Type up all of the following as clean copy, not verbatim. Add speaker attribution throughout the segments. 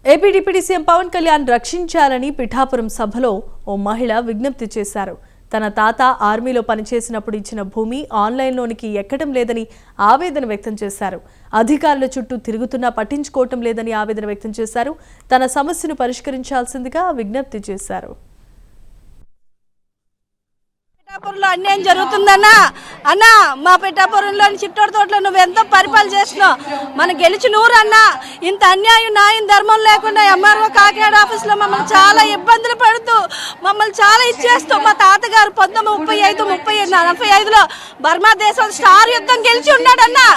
Speaker 1: AP deputy CM Pawan Kalyan రక్షించాలని పిఠాపురం సభలో ఓ మహిళ విజ్ఞప్తి చేశారు. తన తాత ఆర్మీలో పనిచేసినప్పుడు ఇచ్చిన భూమి ఆన్లైన్లోనికి ఎక్కడం లేదని ఆవేదన వ్యక్తం చేశారు. అధికారుల చుట్టూ తిరుగుతున్నా పట్టించుకోవటం లేదని ఆవేదన వ్యక్తం చేశారు. తన సమస్యను పరిష్కరించాల్సిందిగా విజ్ఞప్తి చేశారు.
Speaker 2: పిఠాపురంలో అన్యాయం జరుగుతుందన్నా అన్నా, మా పిఠాపురంలోని చిట్టోడు తోటలో నువ్వు ఎంతో పరిపాలన చేస్తున్నావు. మన గెలిచి నూరు అన్నా, ఇంత అన్యాయం న్యాయం ధర్మం లేకుండా ఎంఆర్ఓ కాకినాడ ఆఫీస్లో మమ్మల్ని చాలా ఇబ్బందులు పడుతూ మమ్మల్ని చాలా ఇచ్చేస్తూ మా తాతగారు 1945లో బర్మా దేశం స్టార్ యుద్ధం గెలిచి ఉన్నాడన్నా.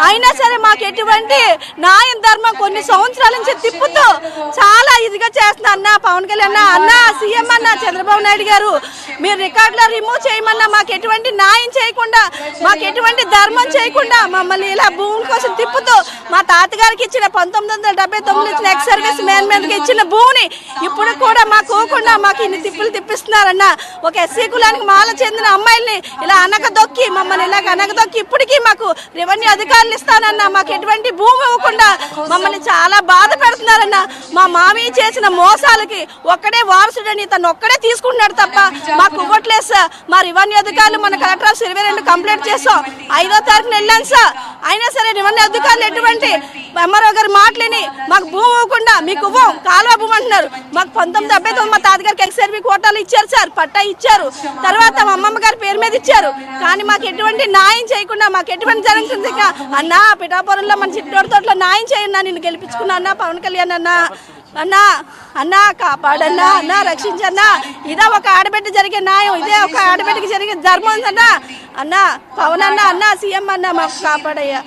Speaker 2: అయినా సరే మాకు ఎటువంటి న్యాయం ధర్మం కొన్ని సంవత్సరాల నుంచి తిప్పుతూ చాలా ఇదిగా చేస్తున్నా అన్న పవన్ కళ్యాణ్ అన్న సీఎం అన్న చంద్రబాబు నాయుడు గారు, మీరు రికార్డులో రిమూవ్ చేయమన్నా మాకు ఎటువంటి న్యాయం చేయకుండా మాకు ఎటువంటి ధర్మం చేయకుండా మమ్మల్ని ఇలా భూమి కోసం తిప్పుతూ మా తాతగారికి ఇచ్చిన 1979 ఇచ్చిన ఎక్స్ సర్వీస్ మ్యాన్ మీదకి ఇచ్చిన భూమిని ఇప్పుడు కూడా మాకోకుండా మాకు ఇన్ని తిప్పులు తిప్పిస్తున్నారన్న. ఒక ఎస్సీ కులానికి మాల చెందిన అమ్మాయిల్ని ఇలా అనగదొక్కి మమ్మల్ని ఇలాగ అనగదొక్కి ఇప్పటికీ మాకు రెవెన్యూ అధికారులు ఇస్తానన్నా మాకు ఎటువంటి భూమి ఇవ్వకుండా మమ్మల్ని చాలా బాధ పెడుతున్నారన్న. మా మామయ్య చేసిన మోసాలకి ఒక్కడే వారసుడని తను ఒక్కడే తీసుకుంటున్నాడు తప్ప మాకు ఇవ్వట్లేదు సార్. మా రెవెన్యూ అధికారులు మన కలెక్టర్ ఆఫ్ 22 కంప్లైంట్ చేసాం. 5వ తారీఖున వెళ్ళాను సార్. అయినా సరే రెవెన్యూ అధికారులు ఎటువంటి ఎంఆర్ఓ గారు మాటలేని మాకు భూమి ఇవ్వకుండా మీకు ఇవ్వం కాలువ భూమి అంటున్నారు. మాకు 1979 మా తాతగారికి ఎక్స్ఆర్బీ కోటాలు ఇచ్చారు సార్, పట్టా ఇచ్చారు. తర్వాత మా అమ్మమ్మ గారి పేరు మీద ఇచ్చారు. కానీ మాకు ఎటువంటి న్యాయం చేయకుండా మాకు ఎటువంటి జరుగుతుంది అన్నా. పిఠాపురంలో మన చిట్టోడు తోటలో న్యాయం చేయన్నా, నిన్ను గెలిపించుకున్నా అన్న పవన్ కళ్యాణ్ అన్న. అన్నా అన్నా కాపాడన్నా, అన్నా రక్షించన్నా. ఇదే ఒక ఆడబిడ్డ జరిగే న్యాయం, ఇదే ఒక ఆడబిడ్డకి జరిగే ధర్మం అన్నా. అన్నా పవన్ అన్న అన్నా సీఎం అన్నా మాకు కాపాడయ్యా.